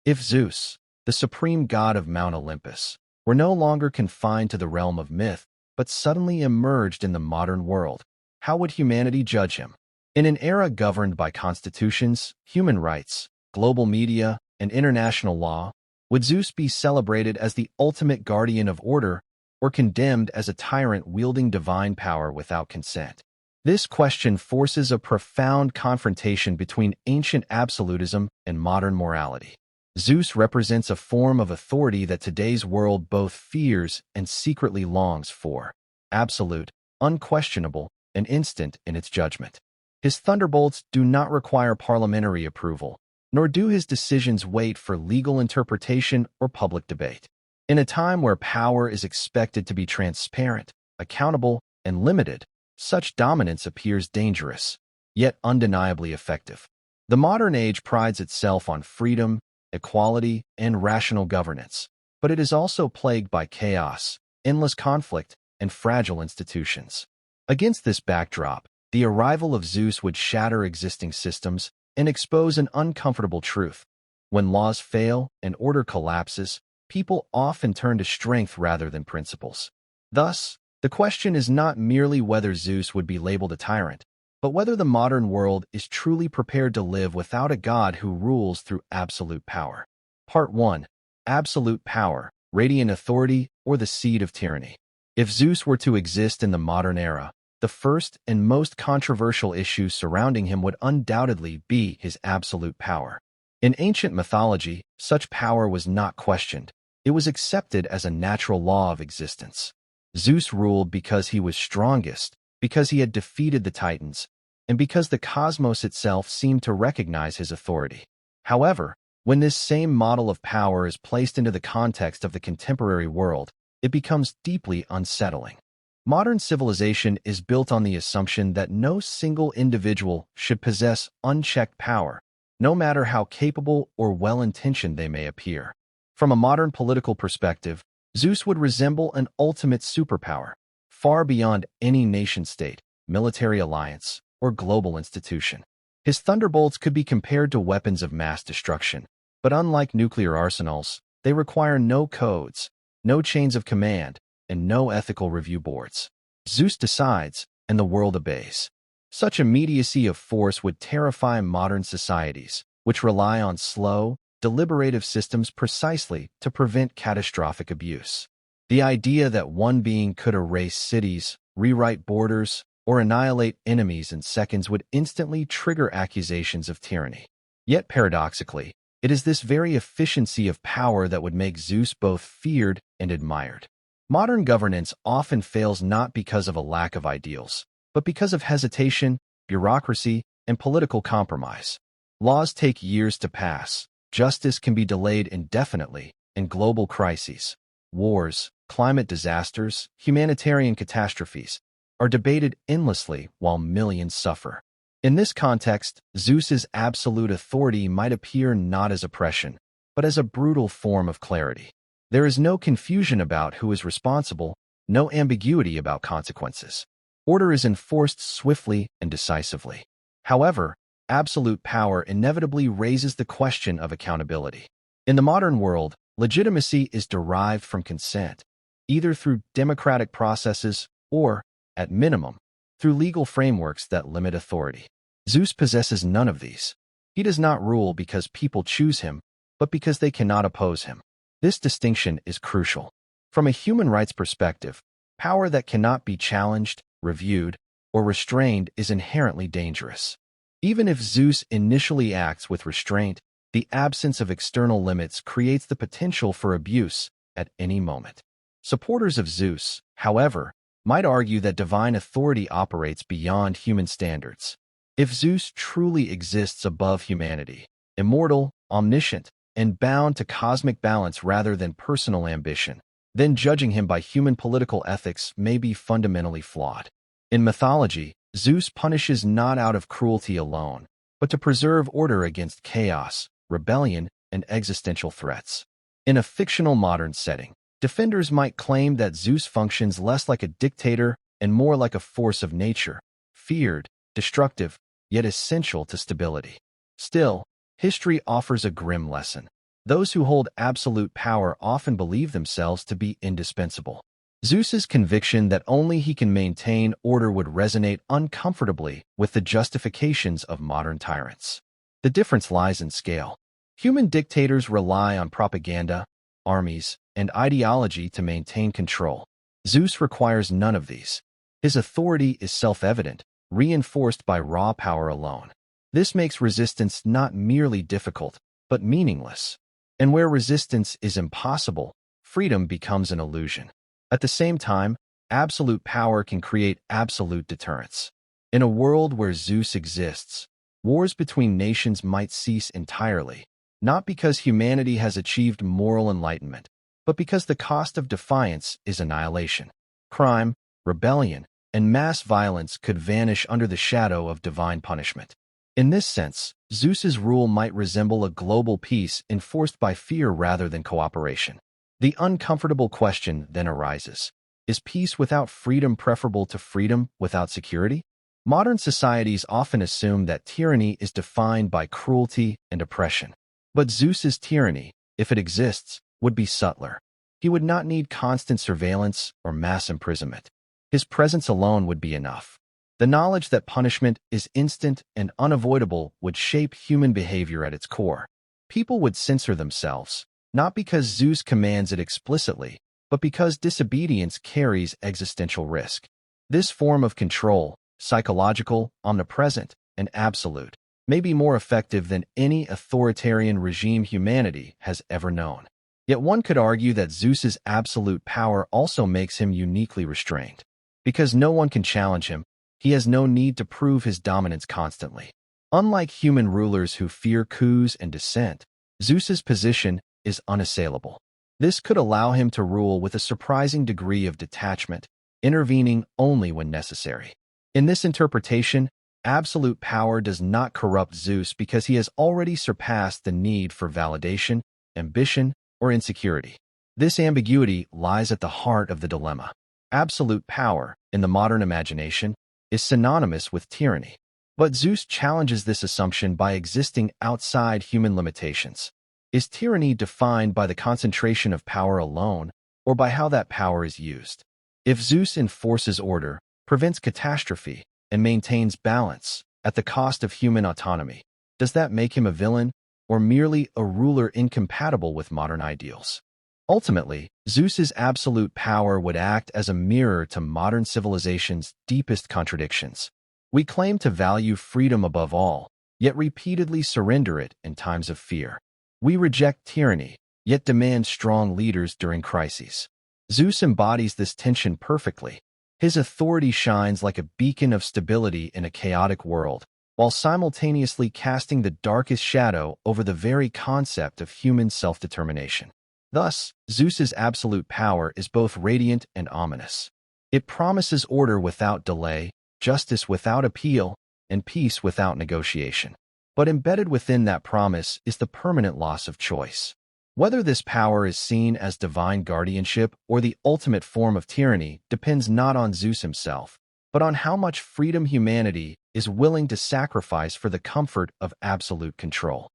If Zeus, the supreme god of Mount Olympus, were no longer confined to the realm of myth, but suddenly emerged in the modern world, how would humanity judge him? In an era governed by constitutions, human rights, global media, and international law, would Zeus be celebrated as the ultimate guardian of order or condemned as a tyrant wielding divine power without consent? This question forces a profound confrontation between ancient absolutism and modern morality. Zeus represents a form of authority that today's world both fears and secretly longs for: absolute, unquestionable, and instant in its judgment. His thunderbolts do not require parliamentary approval, nor do his decisions wait for legal interpretation or public debate. In a time where power is expected to be transparent, accountable, and limited, such dominance appears dangerous, yet undeniably effective. The modern age prides itself on freedom, equality, and rational governance, but it is also plagued by chaos, endless conflict, and fragile institutions. Against this backdrop, the arrival of Zeus would shatter existing systems and expose an uncomfortable truth. When laws fail and order collapses, people often turn to strength rather than principles. Thus, the question is not merely whether Zeus would be labeled a tyrant, but whether the modern world is truly prepared to live without a god who rules through absolute power. Part 1. Absolute power, radiant authority, or the seed of tyranny. If Zeus were to exist in the modern era, the first and most controversial issue surrounding him would undoubtedly be his absolute power. In ancient mythology, such power was not questioned. It was accepted as a natural law of existence. Zeus ruled because he was strongest, because he had defeated the Titans, and because the cosmos itself seemed to recognize his authority. However, when this same model of power is placed into the context of the contemporary world, it becomes deeply unsettling. Modern civilization is built on the assumption that no single individual should possess unchecked power, no matter how capable or well-intentioned they may appear. From a modern political perspective, Zeus would resemble an ultimate superpower, far beyond any nation-state, military alliance, or global institution. His thunderbolts could be compared to weapons of mass destruction, but unlike nuclear arsenals, they require no codes, no chains of command, and no ethical review boards. Zeus decides, and the world obeys. Such immediacy of force would terrify modern societies, which rely on slow, deliberative systems precisely to prevent catastrophic abuse. The idea that one being could erase cities, rewrite borders, or annihilate enemies in seconds would instantly trigger accusations of tyranny. Yet paradoxically, it is this very efficiency of power that would make Zeus both feared and admired. Modern governance often fails not because of a lack of ideals, but because of hesitation, bureaucracy, and political compromise. Laws take years to pass, justice can be delayed indefinitely, and global crises, wars, climate disasters, humanitarian catastrophes, are debated endlessly while millions suffer. In this context, Zeus's absolute authority might appear not as oppression, but as a brutal form of clarity. There is no confusion about who is responsible, no ambiguity about consequences. Order is enforced swiftly and decisively. However, absolute power inevitably raises the question of accountability. In the modern world, legitimacy is derived from consent, either through democratic processes or, at minimum, through legal frameworks that limit authority. Zeus possesses none of these. He does not rule because people choose him, but because they cannot oppose him. This distinction is crucial. From a human rights perspective, power that cannot be challenged, reviewed, or restrained is inherently dangerous. Even if Zeus initially acts with restraint, the absence of external limits creates the potential for abuse at any moment. Supporters of Zeus, however, might argue that divine authority operates beyond human standards. If Zeus truly exists above humanity, immortal, omniscient, and bound to cosmic balance rather than personal ambition, then judging him by human political ethics may be fundamentally flawed. In mythology, Zeus punishes not out of cruelty alone, but to preserve order against chaos, rebellion, and existential threats. In a fictional modern setting, defenders might claim that Zeus functions less like a dictator and more like a force of nature, feared, destructive, yet essential to stability. Still, history offers a grim lesson. Those who hold absolute power often believe themselves to be indispensable. Zeus's conviction that only he can maintain order would resonate uncomfortably with the justifications of modern tyrants. The difference lies in scale. Human dictators rely on propaganda, armies, and ideology to maintain control. Zeus requires none of these. His authority is self-evident, reinforced by raw power alone. This makes resistance not merely difficult, but meaningless. And where resistance is impossible, freedom becomes an illusion. At the same time, absolute power can create absolute deterrence. In a world where Zeus exists, wars between nations might cease entirely, not because humanity has achieved moral enlightenment, but because the cost of defiance is annihilation. Crime, rebellion, and mass violence could vanish under the shadow of divine punishment. In this sense, Zeus's rule might resemble a global peace enforced by fear rather than cooperation. The uncomfortable question then arises: is peace without freedom preferable to freedom without security? Modern societies often assume that tyranny is defined by cruelty and oppression. But Zeus's tyranny, if it exists, would be subtler. He would not need constant surveillance or mass imprisonment. His presence alone would be enough. The knowledge that punishment is instant and unavoidable would shape human behavior at its core. People would censor themselves, not because Zeus commands it explicitly, but because disobedience carries existential risk. This form of control, psychological, omnipresent, and absolute, may be more effective than any authoritarian regime humanity has ever known. Yet one could argue that Zeus's absolute power also makes him uniquely restrained. Because no one can challenge him, he has no need to prove his dominance constantly. Unlike human rulers who fear coups and dissent, Zeus's position is unassailable. This could allow him to rule with a surprising degree of detachment, intervening only when necessary. In this interpretation, absolute power does not corrupt Zeus because he has already surpassed the need for validation, ambition, or insecurity. This ambiguity lies at the heart of the dilemma. Absolute power, in the modern imagination, is synonymous with tyranny. But Zeus challenges this assumption by existing outside human limitations. Is tyranny defined by the concentration of power alone, or by how that power is used? If Zeus enforces order, prevents catastrophe, and maintains balance at the cost of human autonomy, does that make him a villain, or merely a ruler incompatible with modern ideals? Ultimately, Zeus's absolute power would act as a mirror to modern civilization's deepest contradictions. We claim to value freedom above all, yet repeatedly surrender it in times of fear. We reject tyranny, yet demand strong leaders during crises. Zeus embodies this tension perfectly. His authority shines like a beacon of stability in a chaotic world, while simultaneously casting the darkest shadow over the very concept of human self-determination. Thus, Zeus's absolute power is both radiant and ominous. It promises order without delay, justice without appeal, and peace without negotiation. But embedded within that promise is the permanent loss of choice. Whether this power is seen as divine guardianship or the ultimate form of tyranny depends not on Zeus himself, but on how much freedom humanity is willing to sacrifice for the comfort of absolute control.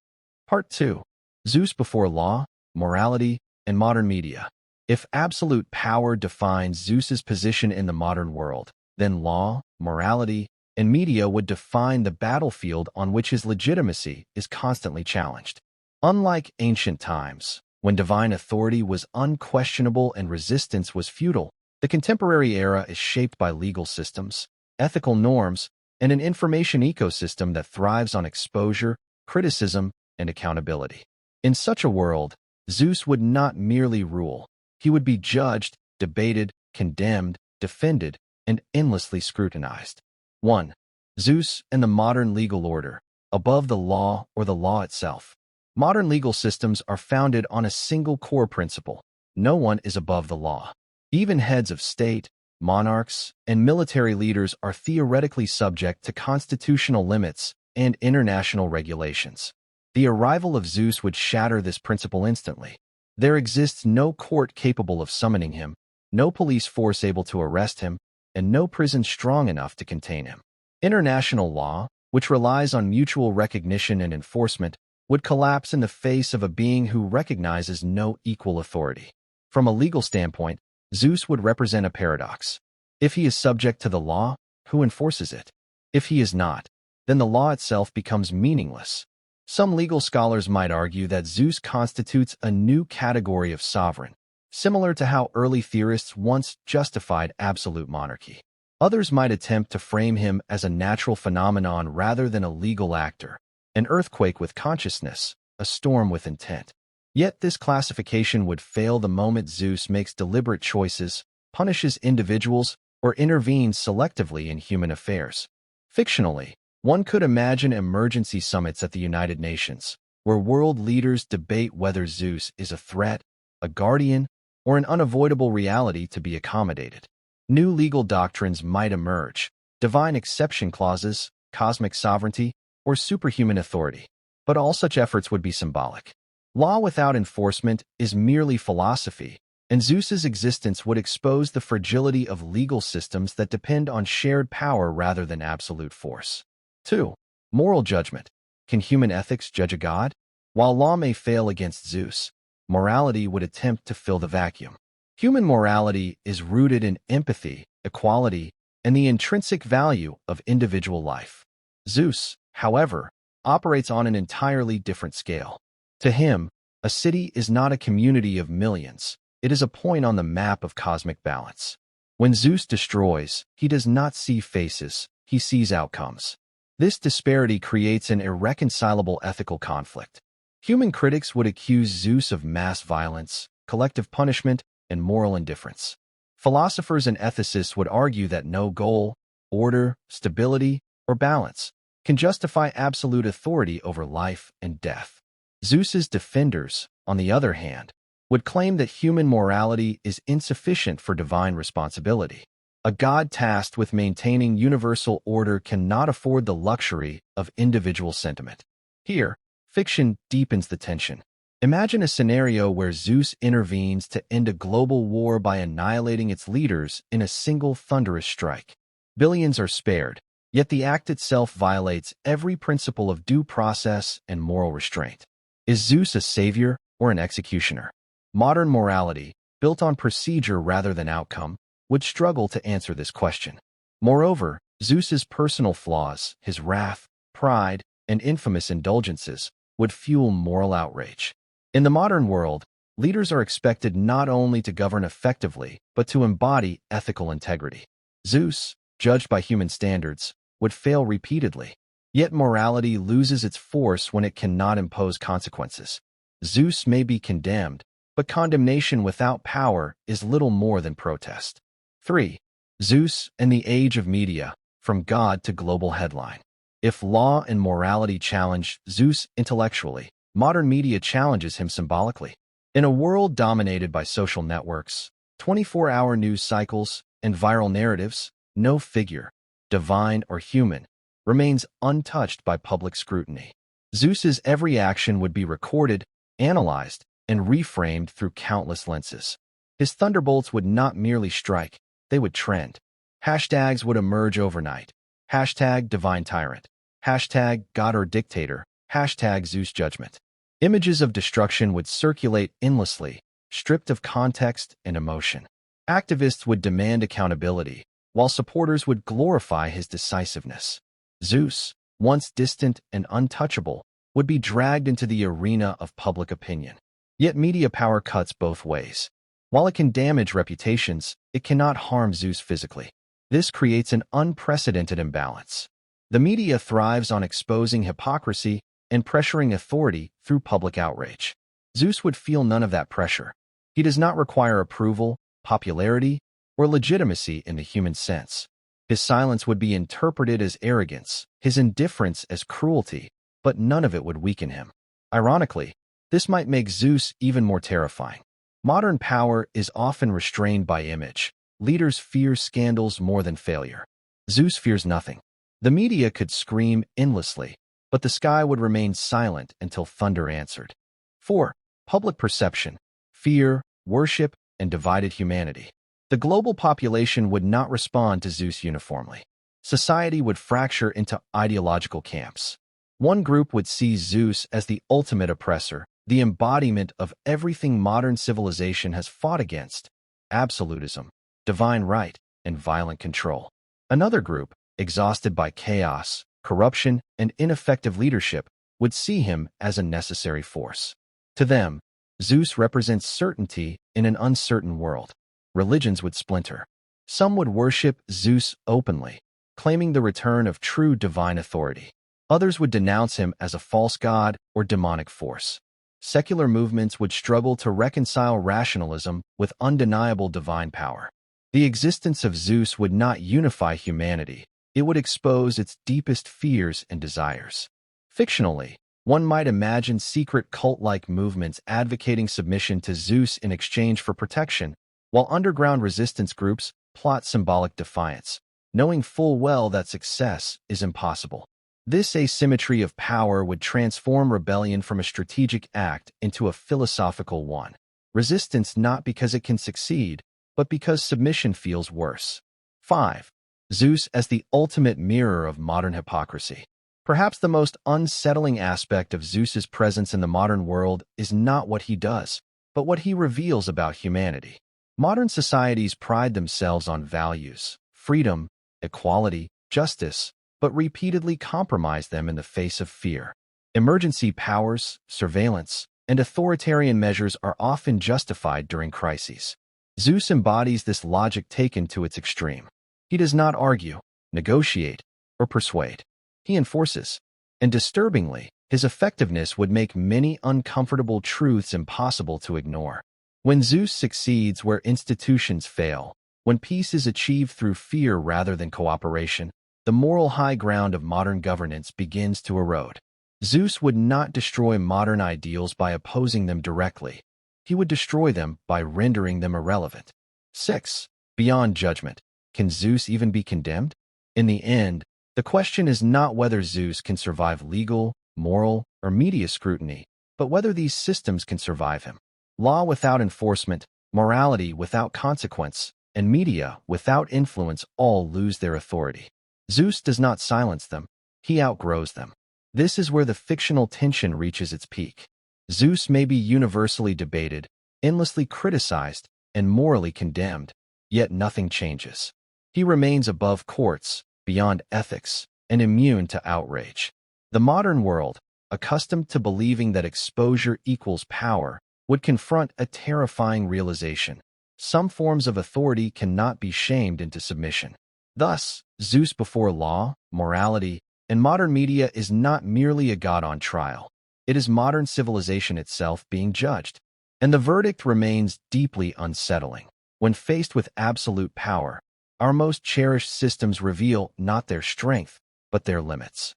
Part 2. Zeus before law, morality, and modern media. If absolute power defines Zeus's position in the modern world, then law, morality, and media would define the battlefield on which his legitimacy is constantly challenged. Unlike ancient times, when divine authority was unquestionable and resistance was futile, the contemporary era is shaped by legal systems, ethical norms, and an information ecosystem that thrives on exposure, criticism, and accountability. In such a world, Zeus would not merely rule. He would be judged, debated, condemned, defended, and endlessly scrutinized. 1. Zeus and the modern legal order, above the law or the law itself. Modern legal systems are founded on a single core principle: no one is above the law. Even heads of state, monarchs, and military leaders are theoretically subject to constitutional limits and international regulations. The arrival of Zeus would shatter this principle instantly. There exists no court capable of summoning him, no police force able to arrest him, and no prison strong enough to contain him. International law, which relies on mutual recognition and enforcement, would collapse in the face of a being who recognizes no equal authority. From a legal standpoint, Zeus would represent a paradox. If he is subject to the law, who enforces it? If he is not, then the law itself becomes meaningless. Some legal scholars might argue that Zeus constitutes a new category of sovereign, similar to how early theorists once justified absolute monarchy. Others might attempt to frame him as a natural phenomenon rather than a legal actor, an earthquake with consciousness, a storm with intent. Yet this classification would fail the moment Zeus makes deliberate choices, punishes individuals, or intervenes selectively in human affairs. Fictionally, one could imagine emergency summits at the United Nations, where world leaders debate whether Zeus is a threat, a guardian, or an unavoidable reality to be accommodated. New legal doctrines might emerge, divine exception clauses, cosmic sovereignty, or superhuman authority. But all such efforts would be symbolic. Law without enforcement is merely philosophy, and Zeus's existence would expose the fragility of legal systems that depend on shared power rather than absolute force. 2. Moral judgment. Can human ethics judge a god? While law may fail against Zeus, morality would attempt to fill the vacuum. Human morality is rooted in empathy, equality, and the intrinsic value of individual life. Zeus, however, operates on an entirely different scale. To him, a city is not a community of millions. It is a point on the map of cosmic balance. When Zeus destroys, he does not see faces, he sees outcomes. This disparity creates an irreconcilable ethical conflict. Human critics would accuse Zeus of mass violence, collective punishment, and moral indifference. Philosophers and ethicists would argue that no goal, order, stability, or balance can justify absolute authority over life and death. Zeus's defenders, on the other hand, would claim that human morality is insufficient for divine responsibility. A god tasked with maintaining universal order cannot afford the luxury of individual sentiment. Here, fiction deepens the tension. Imagine a scenario where Zeus intervenes to end a global war by annihilating its leaders in a single thunderous strike. Billions are spared, yet the act itself violates every principle of due process and moral restraint. Is Zeus a savior or an executioner? Modern morality, built on procedure rather than outcome, would struggle to answer this question. Moreover, Zeus's personal flaws, his wrath, pride, and infamous indulgences would fuel moral outrage. In the modern world, leaders are expected not only to govern effectively, but to embody ethical integrity. Zeus, judged by human standards, would fail repeatedly. Yet morality loses its force when it cannot impose consequences. Zeus may be condemned, but condemnation without power is little more than protest. 3. Zeus and the age of media, from God to global headline. If law and morality challenge Zeus intellectually, modern media challenges him symbolically. In a world dominated by social networks, 24-hour news cycles, and viral narratives, no figure, divine or human, remains untouched by public scrutiny. Zeus's every action would be recorded, analyzed, and reframed through countless lenses. His thunderbolts would not merely strike, they would trend. Hashtags would emerge overnight. Hashtag divine tyrant. Hashtag God or dictator. Hashtag Zeus judgment. Images of destruction would circulate endlessly, stripped of context and emotion. Activists would demand accountability, while supporters would glorify his decisiveness. Zeus, once distant and untouchable, would be dragged into the arena of public opinion. Yet media power cuts both ways. While it can damage reputations, it cannot harm Zeus physically. This creates an unprecedented imbalance. The media thrives on exposing hypocrisy and pressuring authority through public outrage. Zeus would feel none of that pressure. He does not require approval, popularity, or legitimacy in the human sense. His silence would be interpreted as arrogance, his indifference as cruelty, but none of it would weaken him. Ironically, this might make Zeus even more terrifying. Modern power is often restrained by image. Leaders fear scandals more than failure. Zeus fears nothing. The media could scream endlessly, but the sky would remain silent until thunder answered. 4. Public perception, fear, worship, and divided humanity. The global population would not respond to Zeus uniformly. Society would fracture into ideological camps. One group would see Zeus as the ultimate oppressor, the embodiment of everything modern civilization has fought against: absolutism, divine right, and violent control. Another group, exhausted by chaos, corruption, and ineffective leadership, would see him as a necessary force. To them, Zeus represents certainty in an uncertain world. Religions would splinter. Some would worship Zeus openly, claiming the return of true divine authority. Others would denounce him as a false god or demonic force. Secular movements would struggle to reconcile rationalism with undeniable divine power. The existence of Zeus would not unify humanity. It would expose its deepest fears and desires. Fictionally, one might imagine secret cult-like movements advocating submission to Zeus in exchange for protection, while underground resistance groups plot symbolic defiance, knowing full well that success is impossible. This asymmetry of power would transform rebellion from a strategic act into a philosophical one. Resistance not because it can succeed, but because submission feels worse. 5. Zeus as the ultimate mirror of modern hypocrisy. Perhaps the most unsettling aspect of Zeus's presence in the modern world is not what he does, but what he reveals about humanity. Modern societies pride themselves on values, freedom, equality, justice, but repeatedly compromise them in the face of fear. Emergency powers, surveillance, and authoritarian measures are often justified during crises. Zeus embodies this logic taken to its extreme. He does not argue, negotiate, or persuade. He enforces. And disturbingly, his effectiveness would make many uncomfortable truths impossible to ignore. When Zeus succeeds where institutions fail, when peace is achieved through fear rather than cooperation, the moral high ground of modern governance begins to erode. Zeus would not destroy modern ideals by opposing them directly. He would destroy them by rendering them irrelevant. 6. Beyond judgment. Can Zeus even be condemned? In the end, the question is not whether Zeus can survive legal, moral, or media scrutiny, but whether these systems can survive him. Law without enforcement, morality without consequence, and media without influence all lose their authority. Zeus does not silence them, he outgrows them. This is where the fictional tension reaches its peak. Zeus may be universally debated, endlessly criticized, and morally condemned, yet nothing changes. He remains above courts, beyond ethics, and immune to outrage. The modern world, accustomed to believing that exposure equals power, would confront a terrifying realization. Some forms of authority cannot be shamed into submission. Thus, Zeus before law, morality, and modern media is not merely a god on trial. It is modern civilization itself being judged. And the verdict remains deeply unsettling. When faced with absolute power, our most cherished systems reveal not their strength, but their limits.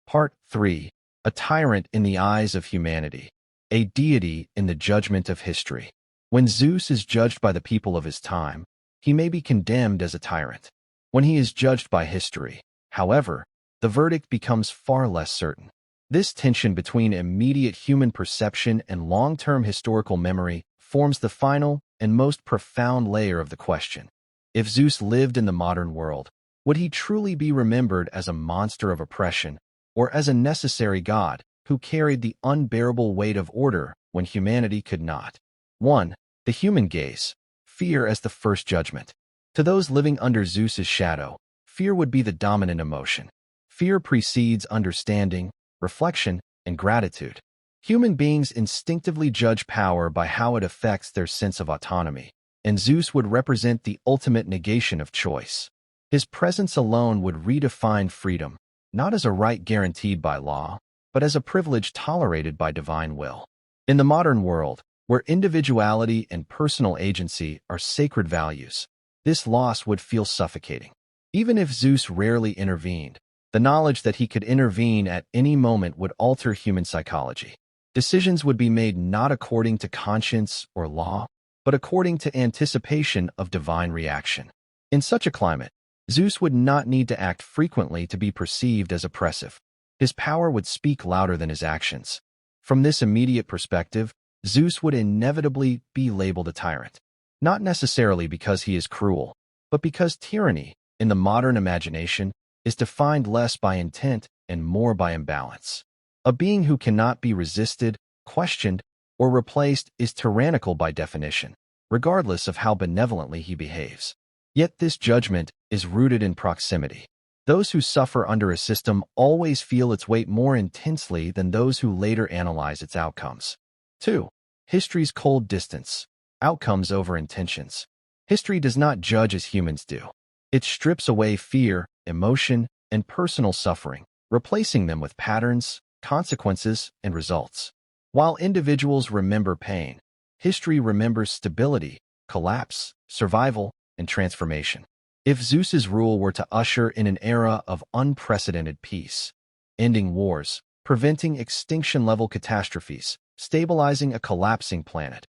Part 3. A tyrant in the eyes of humanity. A deity in the judgment of history. When Zeus is judged by the people of his time, he may be condemned as a tyrant. When he is judged by history, however, the verdict becomes far less certain. This tension between immediate human perception and long-term historical memory forms the final and most profound layer of the question. If Zeus lived in the modern world, would he truly be remembered as a monster of oppression or as a necessary god who carried the unbearable weight of order when humanity could not? 1. The human gaze. Fear as the first judgment. To those living under Zeus's shadow, fear would be the dominant emotion. Fear precedes understanding, reflection, and gratitude. Human beings instinctively judge power by how it affects their sense of autonomy, and Zeus would represent the ultimate negation of choice. His presence alone would redefine freedom, not as a right guaranteed by law, but as a privilege tolerated by divine will. In the modern world, where individuality and personal agency are sacred values, this loss would feel suffocating. Even if Zeus rarely intervened, the knowledge that he could intervene at any moment would alter human psychology. Decisions would be made not according to conscience or law, but according to anticipation of divine reaction. In such a climate, Zeus would not need to act frequently to be perceived as oppressive. His power would speak louder than his actions. From this immediate perspective, Zeus would inevitably be labeled a tyrant. Not necessarily because he is cruel, but because tyranny, in the modern imagination, is defined less by intent and more by imbalance. A being who cannot be resisted, questioned, or replaced is tyrannical by definition, regardless of how benevolently he behaves. Yet this judgment is rooted in proximity. Those who suffer under a system always feel its weight more intensely than those who later analyze its outcomes. 2. History's cold distance. Outcomes over intentions. History does not judge as humans do. It strips away fear, emotion, and personal suffering, replacing them with patterns, consequences, and results. While individuals remember pain, history remembers stability, collapse, survival, and transformation. If Zeus's rule were to usher in an era of unprecedented peace, ending wars, preventing extinction-level catastrophes, stabilizing a collapsing planet,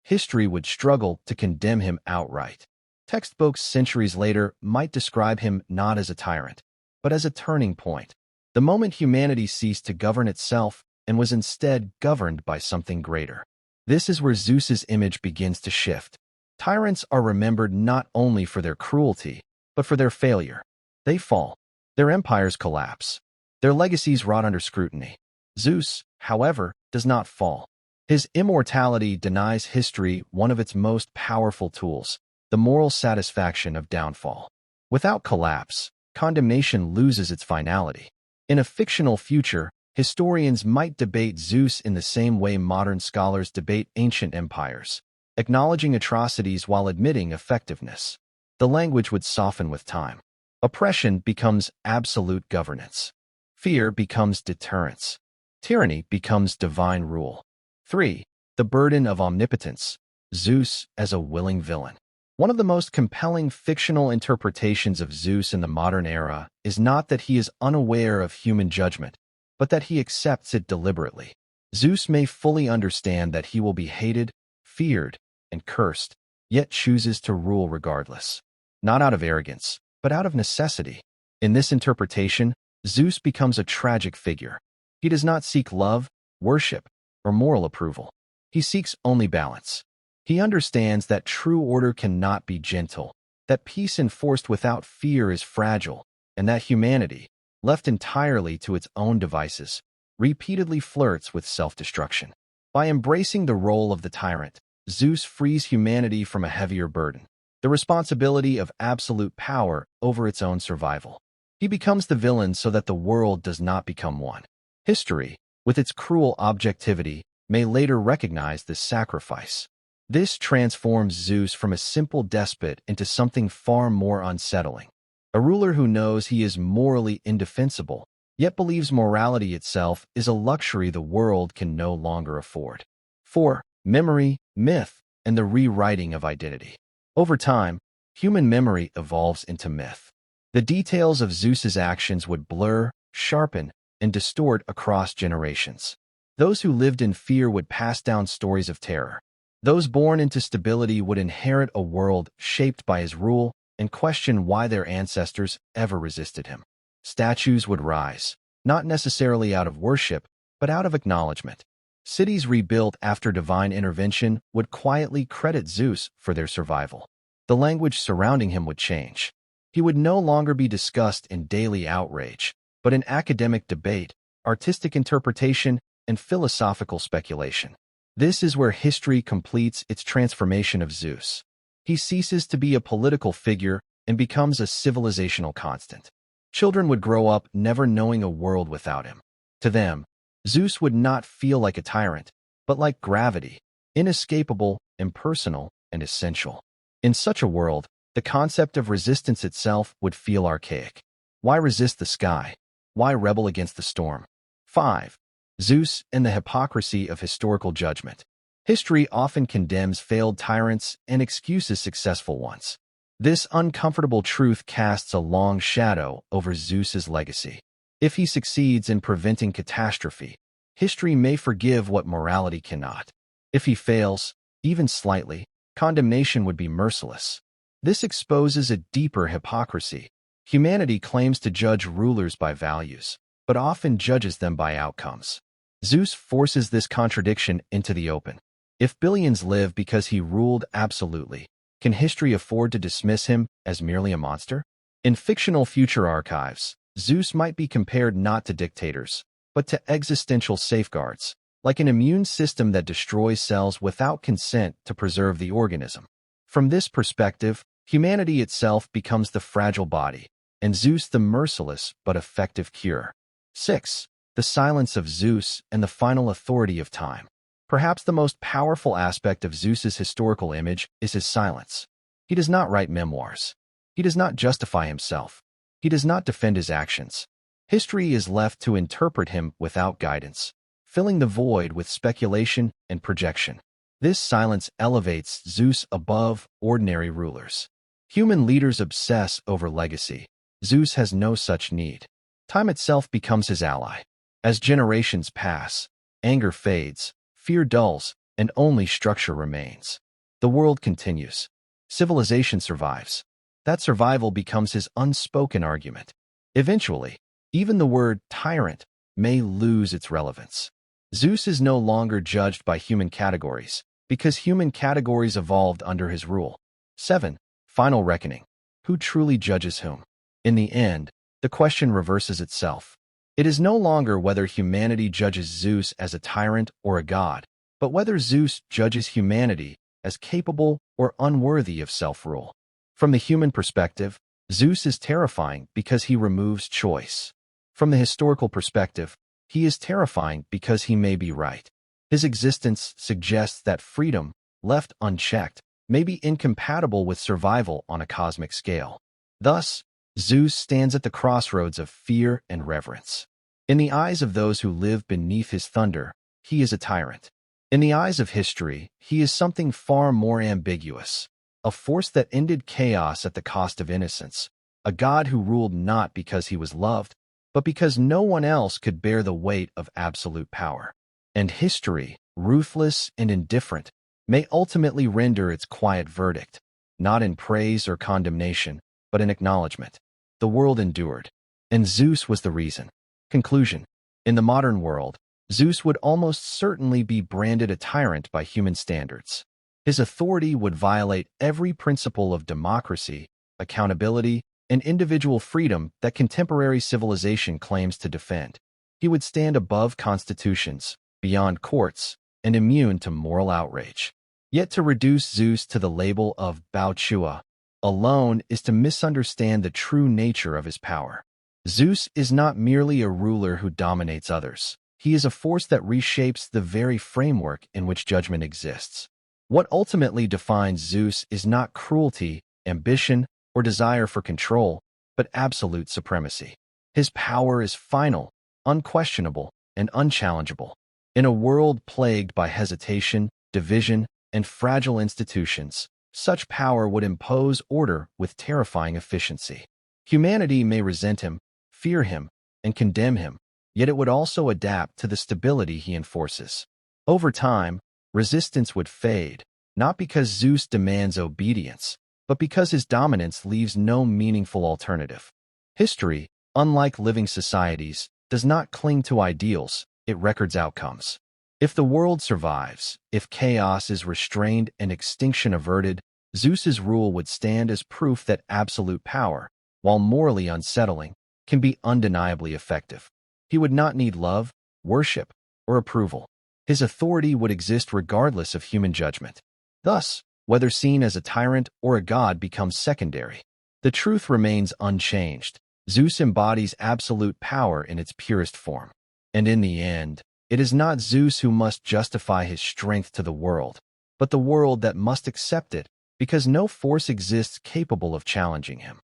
history would struggle to condemn him outright. Textbooks centuries later might describe him not as a tyrant, but as a turning point, the moment humanity ceased to govern itself and was instead governed by something greater. This is where Zeus's image begins to shift. Tyrants are remembered not only for their cruelty, but for their failure. They fall. Their empires collapse. Their legacies rot under scrutiny. Zeus, however, does not fall. His immortality denies history one of its most powerful tools, the moral satisfaction of downfall. Without collapse, condemnation loses its finality. In a fictional future, historians might debate Zeus in the same way modern scholars debate ancient empires, acknowledging atrocities while admitting effectiveness. The language would soften with time. Oppression becomes absolute governance. Fear becomes deterrence. Tyranny becomes divine rule. 3. The burden of omnipotence. Zeus as a willing villain. One of the most compelling fictional interpretations of Zeus in the modern era is not that he is unaware of human judgment, but that he accepts it deliberately. Zeus may fully understand that he will be hated, feared, and cursed, yet chooses to rule regardless. Not out of arrogance, but out of necessity. In this interpretation, Zeus becomes a tragic figure. He does not seek love, worship, or moral approval. He seeks only balance. He understands that true order cannot be gentle, that peace enforced without fear is fragile, and that humanity, left entirely to its own devices, repeatedly flirts with self-destruction. By embracing the role of the tyrant, Zeus frees humanity from a heavier burden, the responsibility of absolute power over its own survival. He becomes the villain so that the world does not become one. History, with its cruel objectivity, may later recognize this sacrifice. This transforms Zeus from a simple despot into something far more unsettling. A ruler who knows he is morally indefensible, yet believes morality itself is a luxury the world can no longer afford. 4. Memory, myth, and the rewriting of identity. Over time, human memory evolves into myth. The details of Zeus's actions would blur, sharpen, and distort across generations. Those who lived in fear would pass down stories of terror. Those born into stability would inherit a world shaped by his rule and question why their ancestors ever resisted him. Statues would rise, not necessarily out of worship, but out of acknowledgement. Cities rebuilt after divine intervention would quietly credit Zeus for their survival. The language surrounding him would change. He would no longer be discussed in daily outrage, but in academic debate, artistic interpretation, and philosophical speculation. This is where history completes its transformation of Zeus. He ceases to be a political figure and becomes a civilizational constant. Children would grow up never knowing a world without him. To them, Zeus would not feel like a tyrant, but like gravity, inescapable, impersonal, and essential. In such a world, the concept of resistance itself would feel archaic. Why resist the sky? Why rebel against the storm? 5. Zeus and the hypocrisy of historical judgment. History often condemns failed tyrants and excuses successful ones. This uncomfortable truth casts a long shadow over Zeus's legacy. If he succeeds in preventing catastrophe, history may forgive what morality cannot. If he fails, even slightly, condemnation would be merciless. This exposes a deeper hypocrisy. Humanity claims to judge rulers by values, but often judges them by outcomes. Zeus forces this contradiction into the open. If billions live because he ruled absolutely, can history afford to dismiss him as merely a monster? In fictional future archives, Zeus might be compared not to dictators, but to existential safeguards, like an immune system that destroys cells without consent to preserve the organism. From this perspective, humanity itself becomes the fragile body, and Zeus the merciless but effective cure. 6. The silence of Zeus and the final authority of time. Perhaps the most powerful aspect of Zeus's historical image is his silence. He does not write memoirs. He does not justify himself. He does not defend his actions. History is left to interpret him without guidance, filling the void with speculation and projection. This silence elevates Zeus above ordinary rulers. Human leaders obsess over legacy. Zeus has no such need. Time itself becomes his ally. As generations pass, anger fades, fear dulls, and only structure remains. The world continues. Civilization survives. That survival becomes his unspoken argument. Eventually, even the word tyrant may lose its relevance. Zeus is no longer judged by human categories, because human categories evolved under his rule. 7. Final reckoning. Who truly judges whom? In the end, the question reverses itself. It is no longer whether humanity judges Zeus as a tyrant or a god, but whether Zeus judges humanity as capable or unworthy of self-rule. From the human perspective, Zeus is terrifying because he removes choice. From the historical perspective, he is terrifying because he may be right. His existence suggests that freedom, left unchecked, may be incompatible with survival on a cosmic scale. Thus, Zeus stands at the crossroads of fear and reverence. In the eyes of those who live beneath his thunder, he is a tyrant. In the eyes of history, he is something far more ambiguous. A force that ended chaos at the cost of innocence, a god who ruled not because he was loved, but because no one else could bear the weight of absolute power. And history, ruthless and indifferent, may ultimately render its quiet verdict, not in praise or condemnation, but in acknowledgement. The world endured, and Zeus was the reason. Conclusion. In the modern world, Zeus would almost certainly be branded a tyrant by human standards. His authority would violate every principle of democracy, accountability, and individual freedom that contemporary civilization claims to defend. He would stand above constitutions, beyond courts, and immune to moral outrage. Yet to reduce Zeus to the label of Baochua alone is to misunderstand the true nature of his power. Zeus is not merely a ruler who dominates others. He is a force that reshapes the very framework in which judgment exists. What ultimately defines Zeus is not cruelty, ambition, or desire for control, but absolute supremacy. His power is final, unquestionable, and unchallengeable. In a world plagued by hesitation, division, and fragile institutions, such power would impose order with terrifying efficiency. Humanity may resent him, fear him, and condemn him, yet it would also adapt to the stability he enforces. Over time, resistance would fade, not because Zeus demands obedience, but because his dominance leaves no meaningful alternative. History, unlike living societies, does not cling to ideals, it records outcomes. If the world survives, if chaos is restrained and extinction averted, Zeus's rule would stand as proof that absolute power, while morally unsettling, can be undeniably effective. He would not need love, worship, or approval. His authority would exist regardless of human judgment. Thus, whether seen as a tyrant or a god becomes secondary. The truth remains unchanged. Zeus embodies absolute power in its purest form. And in the end, it is not Zeus who must justify his strength to the world, but the world that must accept it, because no force exists capable of challenging him.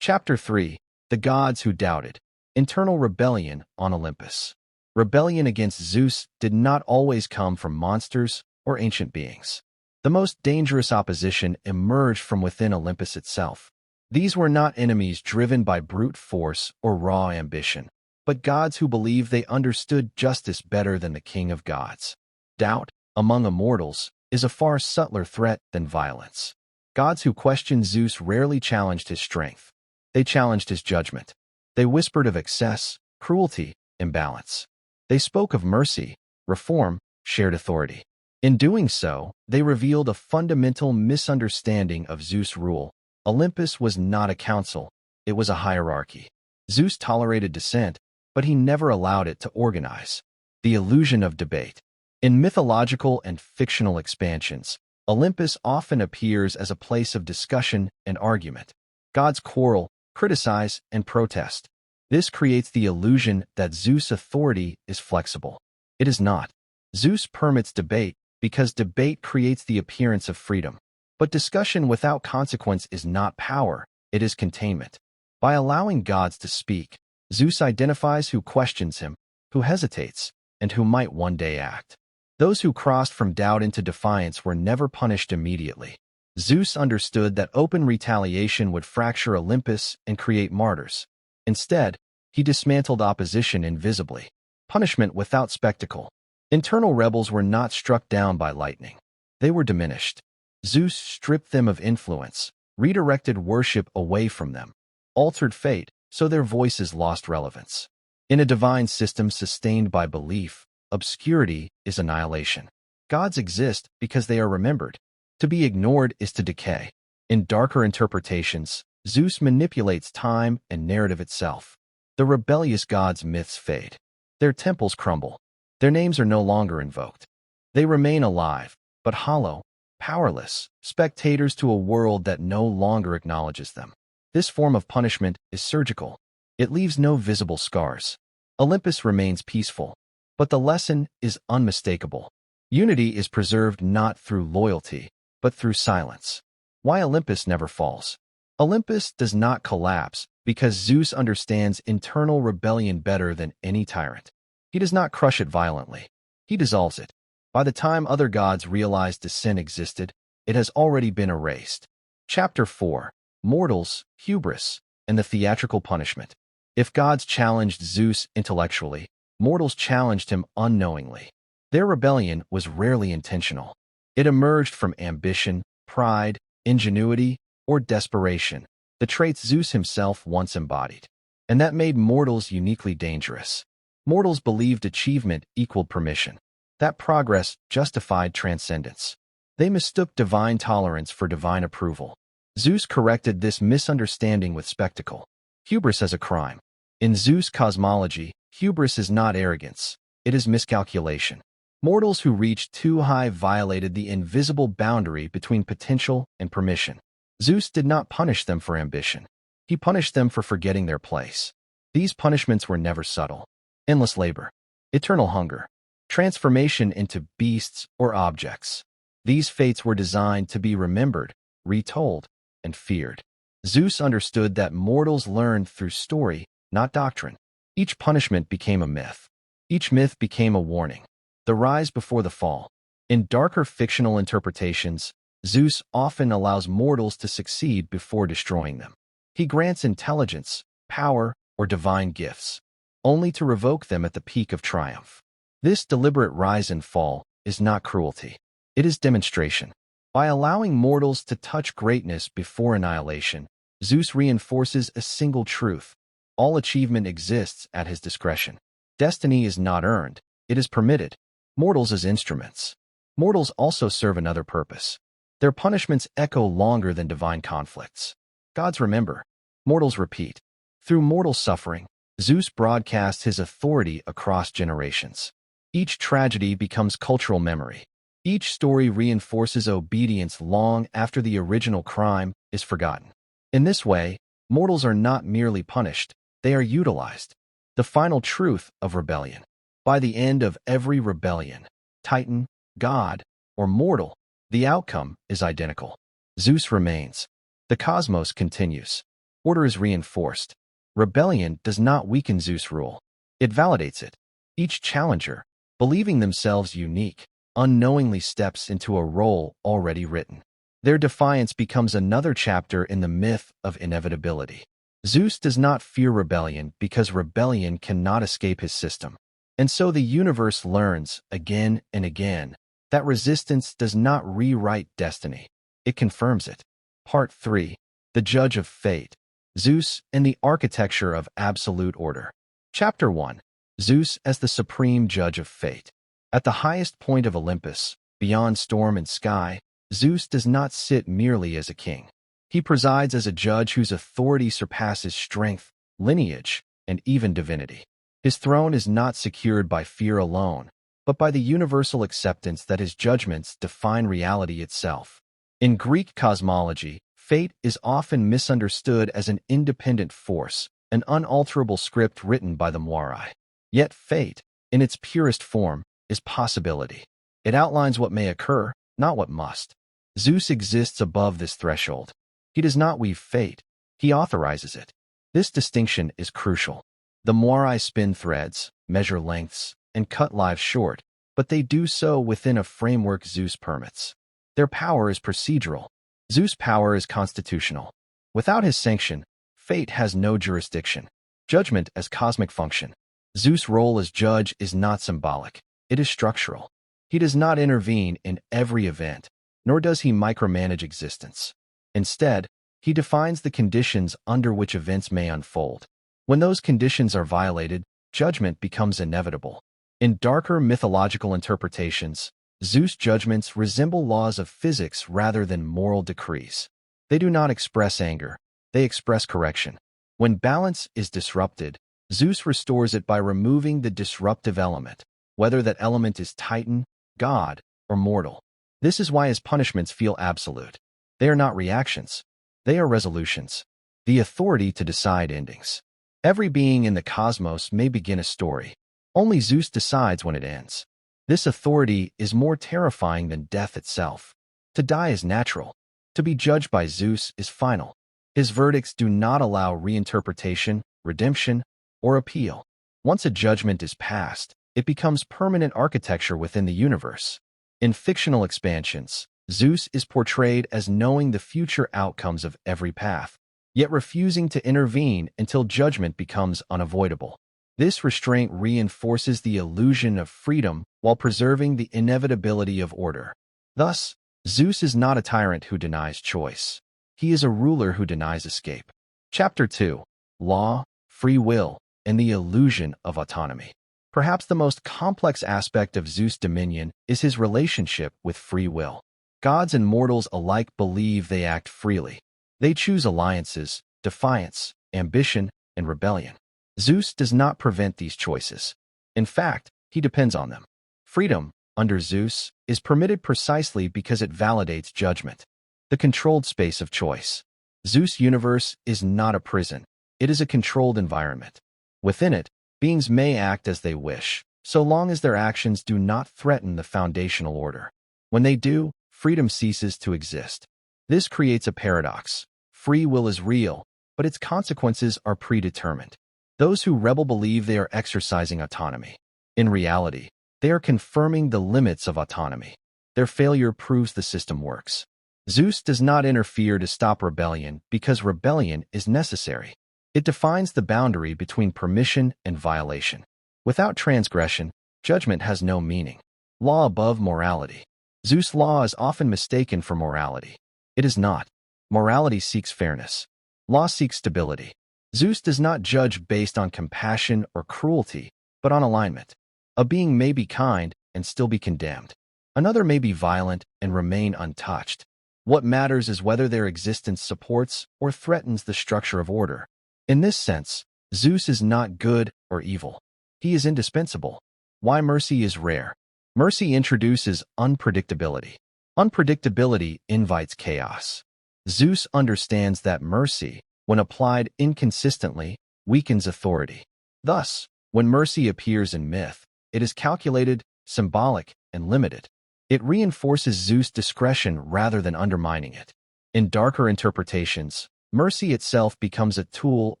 Chapter 3. The Gods Who Doubted. Internal rebellion on Olympus. Rebellion against Zeus did not always come from monsters or ancient beings. The most dangerous opposition emerged from within Olympus itself. These were not enemies driven by brute force or raw ambition, but gods who believed they understood justice better than the king of gods. Doubt, among immortals, is a far subtler threat than violence. Gods who questioned Zeus rarely challenged his strength. They challenged his judgment. They whispered of excess, cruelty, imbalance. They spoke of mercy, reform, shared authority. In doing so, they revealed a fundamental misunderstanding of Zeus' rule, Olympus was not a council, it was a hierarchy. Zeus tolerated dissent, but he never allowed it to organize. The illusion of debate. In mythological and fictional expansions, Olympus often appears as a place of discussion and argument. Gods quarrel, criticize, and protest. This creates the illusion that Zeus' authority is flexible. It is not. Zeus permits debate because debate creates the appearance of freedom. But discussion without consequence is not power, it is containment. By allowing gods to speak, Zeus identifies who questions him, who hesitates, and who might one day act. Those who crossed from doubt into defiance were never punished immediately. Zeus understood that open retaliation would fracture Olympus and create martyrs. Instead, he dismantled opposition invisibly. Punishment without spectacle. Internal rebels were not struck down by lightning. They were diminished. Zeus stripped them of influence, redirected worship away from them, altered fate so their voices lost relevance. In a divine system sustained by belief, obscurity is annihilation. Gods exist because they are remembered. To be ignored is to decay. In darker interpretations, Zeus manipulates time and narrative itself. The rebellious gods' myths fade. Their temples crumble. Their names are no longer invoked. They remain alive, but hollow, powerless, spectators to a world that no longer acknowledges them. This form of punishment is surgical. It leaves no visible scars. Olympus remains peaceful, but the lesson is unmistakable. Unity is preserved not through loyalty, but through silence. Why Olympus never falls? Olympus does not collapse because Zeus understands internal rebellion better than any tyrant. He does not crush it violently. He dissolves it. By the time other gods realized dissent existed, it has already been erased. Chapter 4. Mortals, Hubris, and the Theatrical Punishment. If gods challenged Zeus intellectually, mortals challenged him unknowingly. Their rebellion was rarely intentional. It emerged from ambition, pride, ingenuity, or desperation, the traits Zeus himself once embodied. And that made mortals uniquely dangerous. Mortals believed achievement equaled permission. That progress justified transcendence. They mistook divine tolerance for divine approval. Zeus corrected this misunderstanding with spectacle. Hubris as a crime. In Zeus' cosmology, hubris is not arrogance. It is miscalculation. Mortals who reached too high violated the invisible boundary between potential and permission. Zeus did not punish them for ambition. He punished them for forgetting their place. These punishments were never subtle. Endless labor. Eternal hunger. Transformation into beasts or objects. These fates were designed to be remembered, retold, and feared. Zeus understood that mortals learned through story, not doctrine. Each punishment became a myth. Each myth became a warning. The rise before the fall. In darker fictional interpretations, Zeus often allows mortals to succeed before destroying them. He grants intelligence, power, or divine gifts, only to revoke them at the peak of triumph. This deliberate rise and fall is not cruelty. It is demonstration. By allowing mortals to touch greatness before annihilation, Zeus reinforces a single truth. All achievement exists at his discretion. Destiny is not earned, it is permitted. Mortals as instruments. Mortals also serve another purpose. Their punishments echo longer than divine conflicts. Gods remember. Mortals repeat. Through mortal suffering, Zeus broadcasts his authority across generations. Each tragedy becomes cultural memory. Each story reinforces obedience long after the original crime is forgotten. In this way, mortals are not merely punished, they are utilized. The final truth of rebellion. By the end of every rebellion, titan, god, or mortal, the outcome is identical. Zeus remains. The cosmos continues. Order is reinforced. Rebellion does not weaken Zeus' rule. It validates it. Each challenger, believing themselves unique, unknowingly steps into a role already written. Their defiance becomes another chapter in the myth of inevitability. Zeus does not fear rebellion because rebellion cannot escape his system. And so the universe learns, again and again, that resistance does not rewrite destiny. It confirms it. Part 3. The Judge of Fate. Zeus and the Architecture of Absolute Order. Chapter 1. Zeus as the Supreme Judge of Fate. At the highest point of Olympus, beyond storm and sky, Zeus does not sit merely as a king. He presides as a judge whose authority surpasses strength, lineage, and even divinity. His throne is not secured by fear alone, but by the universal acceptance that his judgments define reality itself. In Greek cosmology, fate is often misunderstood as an independent force, an unalterable script written by the Moirai. Yet fate, in its purest form, is possibility. It outlines what may occur, not what must. Zeus exists above this threshold. He does not weave fate, he authorizes it. This distinction is crucial. The Moirai spin threads, measure lengths, and cut lives short, but they do so within a framework Zeus permits. Their power is procedural. Zeus' power is constitutional. Without his sanction, fate has no jurisdiction. Judgment as cosmic function. Zeus' role as judge is not symbolic. It is structural. He does not intervene in every event, nor does he micromanage existence. Instead, he defines the conditions under which events may unfold. When those conditions are violated, judgment becomes inevitable. In darker mythological interpretations, Zeus' judgments resemble laws of physics rather than moral decrees. They do not express anger, they express correction. When balance is disrupted, Zeus restores it by removing the disruptive element, whether that element is Titan, God, or mortal. This is why his punishments feel absolute. They are not reactions, they are resolutions. The authority to decide endings. Every being in the cosmos may begin a story. Only Zeus decides when it ends. This authority is more terrifying than death itself. To die is natural. To be judged by Zeus is final. His verdicts do not allow reinterpretation, redemption, or appeal. Once a judgment is passed, it becomes permanent architecture within the universe. In fictional expansions, Zeus is portrayed as knowing the future outcomes of every path, yet refusing to intervene until judgment becomes unavoidable. This restraint reinforces the illusion of freedom while preserving the inevitability of order. Thus, Zeus is not a tyrant who denies choice. He is a ruler who denies escape. Chapter 2. Law, Free Will, and the Illusion of Autonomy. Perhaps the most complex aspect of Zeus' dominion is his relationship with free will. Gods and mortals alike believe they act freely. They choose alliances, defiance, ambition, and rebellion. Zeus does not prevent these choices. In fact, he depends on them. Freedom, under Zeus, is permitted precisely because it validates judgment. The controlled space of choice. Zeus' universe is not a prison. It is a controlled environment. Within it, beings may act as they wish, so long as their actions do not threaten the foundational order. When they do, freedom ceases to exist. This creates a paradox. Free will is real, but its consequences are predetermined. Those who rebel believe they are exercising autonomy. In reality, they are confirming the limits of autonomy. Their failure proves the system works. Zeus does not interfere to stop rebellion because rebellion is necessary. It defines the boundary between permission and violation. Without transgression, judgment has no meaning. Law above morality. Zeus' law is often mistaken for morality. It is not. Morality seeks fairness. Law seeks stability. Zeus does not judge based on compassion or cruelty, but on alignment. A being may be kind and still be condemned. Another may be violent and remain untouched. What matters is whether their existence supports or threatens the structure of order. In this sense, Zeus is not good or evil. He is indispensable. Why mercy is rare. Mercy introduces unpredictability. Unpredictability invites chaos. Zeus understands that mercy, when applied inconsistently, weakens authority. Thus, when mercy appears in myth, it is calculated, symbolic, and limited. It reinforces Zeus' discretion rather than undermining it. In darker interpretations, mercy itself becomes a tool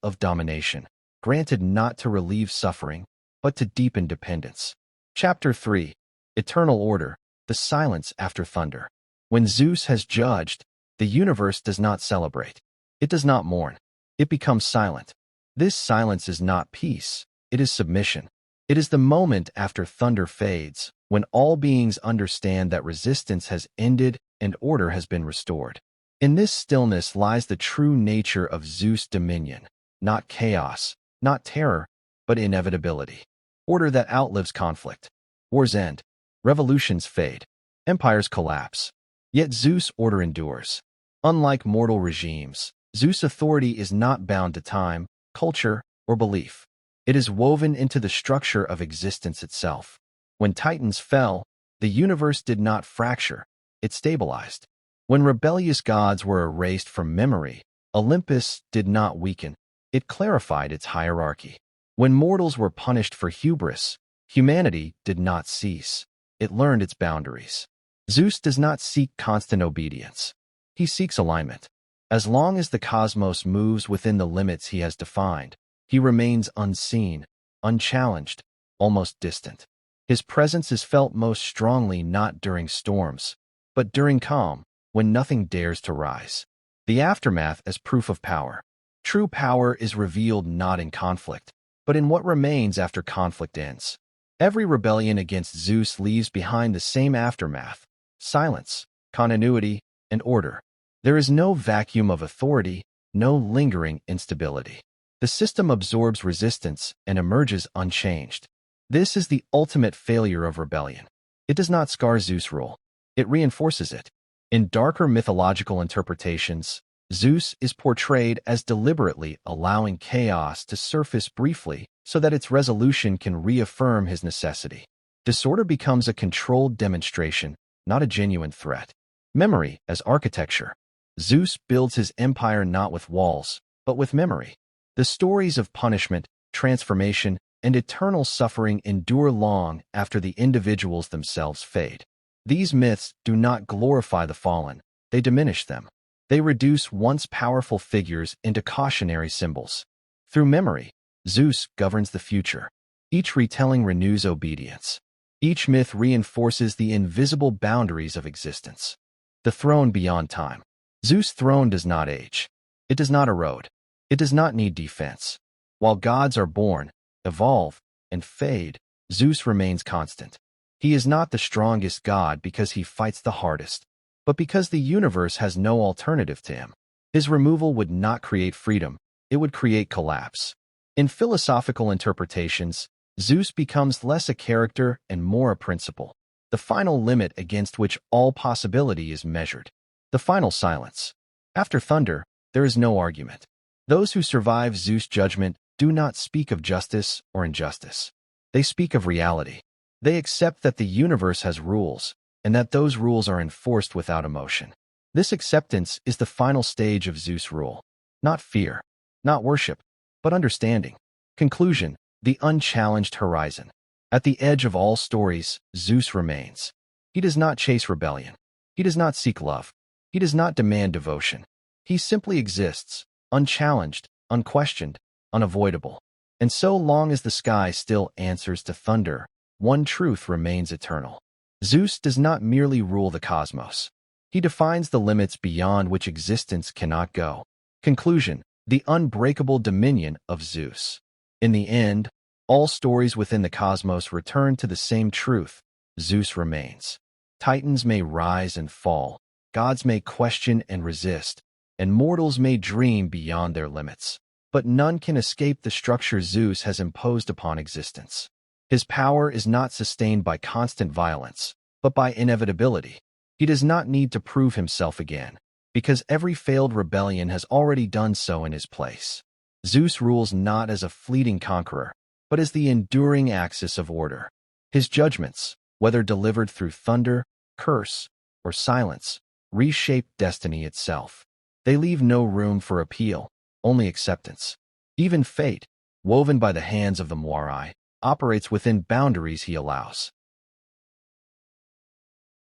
of domination, granted not to relieve suffering, but to deepen dependence. Chapter 3. Eternal Order, the Silence After Thunder. When Zeus has judged, the universe does not celebrate. It does not mourn. It becomes silent. This silence is not peace. It is submission. It is the moment after thunder fades, when all beings understand that resistance has ended and order has been restored. In this stillness lies the true nature of Zeus' dominion, not chaos, not terror, but inevitability. Order that outlives conflict. Wars end. Revolutions fade. Empires collapse. Yet Zeus' order endures. Unlike mortal regimes, Zeus' authority is not bound to time, culture, or belief. It is woven into the structure of existence itself. When Titans fell, the universe did not fracture, it stabilized. When rebellious gods were erased from memory, Olympus did not weaken, it clarified its hierarchy. When mortals were punished for hubris, humanity did not cease, it learned its boundaries. Zeus does not seek constant obedience. He seeks alignment. As long as the cosmos moves within the limits he has defined, he remains unseen, unchallenged, almost distant. His presence is felt most strongly not during storms, but during calm, when nothing dares to rise. The aftermath as proof of power. True power is revealed not in conflict, but in what remains after conflict ends. Every rebellion against Zeus leaves behind the same aftermath: silence, continuity, and order. There is no vacuum of authority, no lingering instability. The system absorbs resistance and emerges unchanged. This is the ultimate failure of rebellion. It does not scar Zeus' rule. It reinforces it. In darker mythological interpretations, Zeus is portrayed as deliberately allowing chaos to surface briefly so that its resolution can reaffirm his necessity. Disorder becomes a controlled demonstration, not a genuine threat. Memory as architecture. Zeus builds his empire not with walls, but with memory. The stories of punishment, transformation, and eternal suffering endure long after the individuals themselves fade. These myths do not glorify the fallen, they diminish them. They reduce once powerful figures into cautionary symbols. Through memory, Zeus governs the future. Each retelling renews obedience. Each myth reinforces the invisible boundaries of existence. The throne beyond time. Zeus' throne does not age. It does not erode. It does not need defense. While gods are born, evolve, and fade, Zeus remains constant. He is not the strongest god because he fights the hardest, but because the universe has no alternative to him. His removal would not create freedom, it would create collapse. In philosophical interpretations, Zeus becomes less a character and more a principle, the final limit against which all possibility is measured. The final silence. After thunder, there is no argument. Those who survive Zeus' judgment do not speak of justice or injustice. They speak of reality. They accept that the universe has rules, and that those rules are enforced without emotion. This acceptance is the final stage of Zeus' rule. Not fear, not worship, but understanding. Conclusion: the unchallenged horizon. At the edge of all stories, Zeus remains. He does not chase rebellion. He does not seek love. He does not demand devotion. He simply exists, unchallenged, unquestioned, unavoidable. And so long as the sky still answers to thunder, one truth remains eternal. Zeus does not merely rule the cosmos. He defines the limits beyond which existence cannot go. Conclusion: the unbreakable dominion of Zeus. In the end, all stories within the cosmos return to the same truth: Zeus remains. Titans may rise and fall, gods may question and resist, and mortals may dream beyond their limits. But none can escape the structure Zeus has imposed upon existence. His power is not sustained by constant violence, but by inevitability. He does not need to prove himself again, because every failed rebellion has already done so in his place. Zeus rules not as a fleeting conqueror, but as the enduring axis of order. His judgments, whether delivered through thunder, curse, or silence, reshape destiny itself. They leave no room for appeal, only acceptance. Even fate, woven by the hands of the Moirai, operates within boundaries he allows.